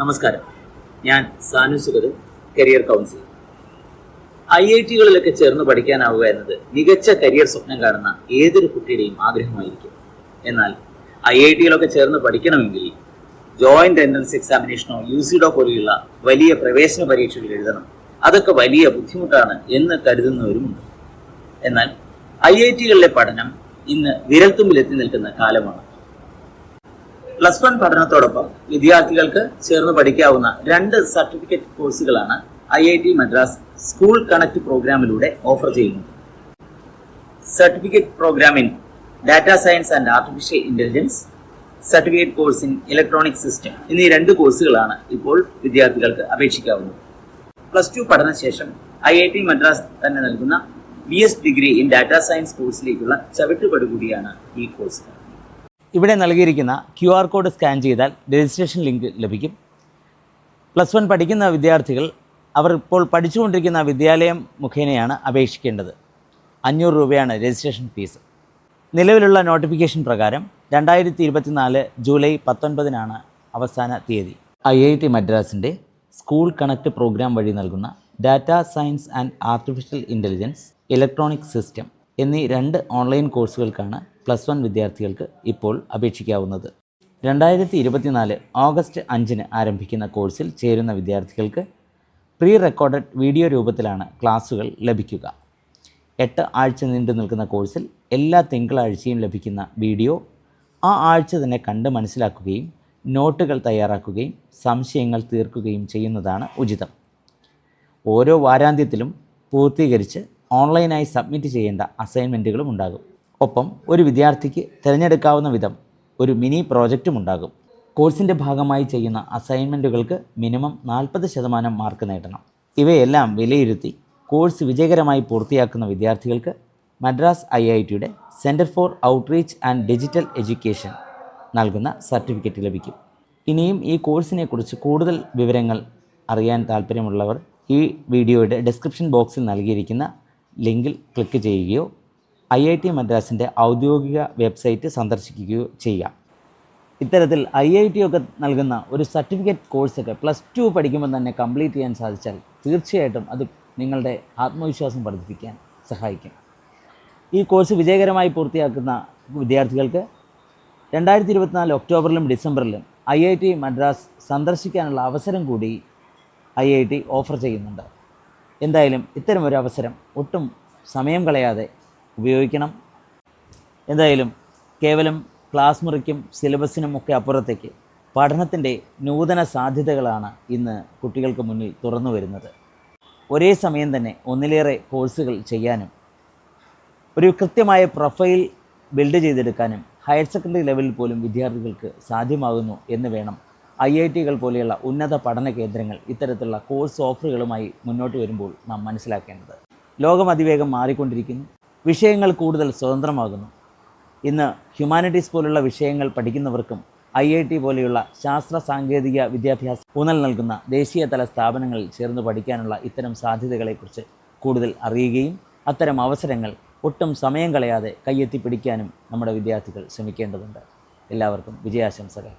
നമസ്കാരം. ഞാൻ Sanu Sugathan, career councillor. IIT-കളിലൊക്കെ ചേർന്ന് പഠിക്കാനാവുക എന്നത് മികച്ച കരിയർ സ്വപ്നം കാണുന്ന ഏതൊരു കുട്ടിയുടെയും ആഗ്രഹമായിരിക്കും. എന്നാൽ IIT-കളൊക്കെ ചേർന്ന് പഠിക്കണമെങ്കിൽ ജോയിന്റ് എൻട്രൻസ് എക്സാമിനേഷനോ UCDO പോലെയുള്ള വലിയ പ്രവേശന പരീക്ഷകൾ എഴുതണം. അതൊക്കെ വലിയ ബുദ്ധിമുട്ടാണ് എന്ന് കരുതുന്നവരുമുണ്ട്. എന്നാൽ IIT-കളിലെ പഠനം ഇന്ന് വിരൽത്തുമ്പിലെത്തി നിൽക്കുന്ന കാലമാണ്. +1 പഠനത്തോടൊപ്പം വിദ്യാർത്ഥികൾക്ക് ചേർന്ന് പഠിക്കാവുന്ന 2 സർട്ടിഫിക്കറ്റ് കോഴ്സുകളാണ് IIT മദ്രാസ് സ്കൂൾ കണക്ട് പ്രോഗ്രാമിലൂടെ ഓഫർ ചെയ്യുന്നത്. Certificate program in data science and artificial intelligence, certificate course in electronic system എന്നീ 2 കോഴ്സുകളാണ് ഇപ്പോൾ വിദ്യാർത്ഥികൾക്ക് അപേക്ഷിക്കാവുന്നത്. +2 പഠനശേഷം IIT മദ്രാസ് തന്നെ നൽകുന്ന BS degree in data science കോഴ്സിലേക്കുള്ള ചവിട്ടുപടി കൂടിയാണ് ഈ കോഴ്സ്. ഇവിടെ നൽകിയിരിക്കുന്ന QR കോഡ് സ്കാൻ ചെയ്താൽ രജിസ്ട്രേഷൻ ലിങ്ക് ലഭിക്കും. +1 പഠിക്കുന്ന വിദ്യാർത്ഥികൾ അവർ ഇപ്പോൾ പഠിച്ചുകൊണ്ടിരിക്കുന്ന വിദ്യാലയം മുഖേനയാണ് അപേക്ഷിക്കേണ്ടത്. 500 രൂപയാണ് രജിസ്ട്രേഷൻ ഫീസ്. നിലവിലുള്ള നോട്ടിഫിക്കേഷൻ പ്രകാരം 2024 ജൂലൈ 19 അവസാന തീയതി. IIT മദ്രാസിൻ്റെ സ്കൂൾ കണക്ട് പ്രോഗ്രാം വഴി നൽകുന്ന data science and artificial intelligence, electronic system എന്നീ 2 ഓൺലൈൻ കോഴ്സുകൾക്കാണ് +1 വിദ്യാർത്ഥികൾക്ക് ഇപ്പോൾ അപേക്ഷിക്കാവുന്നത്. 2024 ഓഗസ്റ്റ് 5 ആരംഭിക്കുന്ന കോഴ്സിൽ ചേരുന്ന വിദ്യാർത്ഥികൾക്ക് പ്രീ റെക്കോർഡഡ് വീഡിയോ രൂപത്തിലാണ് ക്ലാസുകൾ ലഭിക്കുക. 8 ആഴ്ച നീണ്ടു നിൽക്കുന്ന കോഴ്സിൽ എല്ലാ തിങ്കളാഴ്ചയും ലഭിക്കുന്ന വീഡിയോ ആ ആഴ്ച തന്നെ കണ്ട് മനസ്സിലാക്കുകയും നോട്ടുകൾ തയ്യാറാക്കുകയും സംശയങ്ങൾ തീർക്കുകയും ചെയ്യുന്നതാണ് ഉചിതം. ഓരോ വാരാന്ത്യത്തിലും പൂർത്തീകരിച്ച് ഓൺലൈനായി സബ്മിറ്റ് ചെയ്യേണ്ട അസൈൻമെൻറ്റുകളും ഉണ്ടാകും. ഒപ്പം ഒരു വിദ്യാർത്ഥിക്ക് തിരഞ്ഞെടുക്കാവുന്ന വിധം ഒരു മിനി പ്രോജക്റ്റും ഉണ്ടാകും. കോഴ്സിൻ്റെ ഭാഗമായി ചെയ്യുന്ന അസൈൻമെൻറ്റുകൾക്ക് മിനിമം 40% മാർക്ക് നേടണം. ഇവയെല്ലാം വിലയിരുത്തി കോഴ്സ് വിജയകരമായി പൂർത്തിയാക്കുന്ന വിദ്യാർത്ഥികൾക്ക് മദ്രാസ് IIT-യുടെ centre for outreach and digital education നൽകുന്ന സർട്ടിഫിക്കറ്റ് ലഭിക്കും. ഇനിയും ഈ കോഴ്സിനെക്കുറിച്ച് കൂടുതൽ വിവരങ്ങൾ അറിയാൻ താല്പര്യമുള്ളവർ ഈ വീഡിയോയുടെ ഡിസ്ക്രിപ്ഷൻ ബോക്സിൽ നൽകിയിരിക്കുന്ന ലിങ്കിൽ ക്ലിക്ക് ചെയ്യുകയോ IIT മദ്രാസിൻ്റെ ഔദ്യോഗിക വെബ്സൈറ്റ് സന്ദർശിക്കുകയോ ചെയ്യാം. ഇത്തരത്തിൽ IIT ഒക്കെ നൽകുന്ന ഒരു സർട്ടിഫിക്കറ്റ് കോഴ്സൊക്കെ +2 പഠിക്കുമ്പോൾ തന്നെ കംപ്ലീറ്റ് ചെയ്യാൻ സാധിച്ചാൽ തീർച്ചയായിട്ടും അത് നിങ്ങളുടെ ആത്മവിശ്വാസം വർദ്ധിപ്പിക്കാൻ സഹായിക്കും. ഈ കോഴ്സ് വിജയകരമായി പൂർത്തിയാക്കുന്ന വിദ്യാർത്ഥികൾക്ക് 2024 ഒക്ടോബറിലും ഡിസംബറിലും IIT മദ്രാസ് സന്ദർശിക്കാനുള്ള അവസരം കൂടി IIT ഓഫർ ചെയ്യുന്നുണ്ട്. എന്തായാലും ഇത്തരമൊരു അവസരം ഒട്ടും സമയം കളയാതെ ഉപയോഗിക്കണം. എന്തായാലും കേവലം ക്ലാസ് മുറിക്കും സിലബസിനും ഒക്കെ അപ്പുറത്തേക്ക് പഠനത്തിൻ്റെ നൂതന സാധ്യതകളാണ് ഇന്ന് കുട്ടികൾക്ക് മുന്നിൽ തുറന്നു വരുന്നത്. ഒരേ സമയം തന്നെ ഒന്നിലേറെ കോഴ്സുകൾ ചെയ്യാനും ഒരു കൃത്യമായ പ്രൊഫൈൽ ബിൽഡ് ചെയ്തെടുക്കാനും ഹയർ സെക്കൻഡറി ലെവലിൽ പോലും വിദ്യാർത്ഥികൾക്ക് സാധ്യമാകുന്നു എന്ന് വേണം IIT-കൾ പോലെയുള്ള ഉന്നത പഠന കേന്ദ്രങ്ങൾ ഇത്തരത്തിലുള്ള കോഴ്സ് ഓഫറുകളുമായി മുന്നോട്ട് വരുമ്പോൾ നാം മനസ്സിലാക്കേണ്ടത്. ലോകം അതിവേഗം മാറിക്കൊണ്ടിരിക്കുന്നു. വിഷയങ്ങൾ കൂടുതൽ സ്വതന്ത്രമാകുന്നു. ഇന്ന് ഹ്യൂമാനിറ്റീസ് പോലുള്ള വിഷയങ്ങൾ പഠിക്കുന്നവർക്കും IIT പോലെയുള്ള ശാസ്ത്ര സാങ്കേതിക വിദ്യാഭ്യാസം ഊന്നൽ നൽകുന്ന ദേശീയതല സ്ഥാപനങ്ങളിൽ ചേർന്ന് പഠിക്കാനുള്ള ഇത്തരം സാധ്യതകളെക്കുറിച്ച് കൂടുതൽ അറിയുകയും അത്തരം അവസരങ്ങൾ ഒട്ടും സമയം കളയാതെ കയ്യെത്തിപ്പിടിക്കാനും നമ്മുടെ വിദ്യാർത്ഥികൾ ശ്രമിക്കേണ്ടതുണ്ട്. എല്ലാവർക്കും വിജയാശംസകൾ.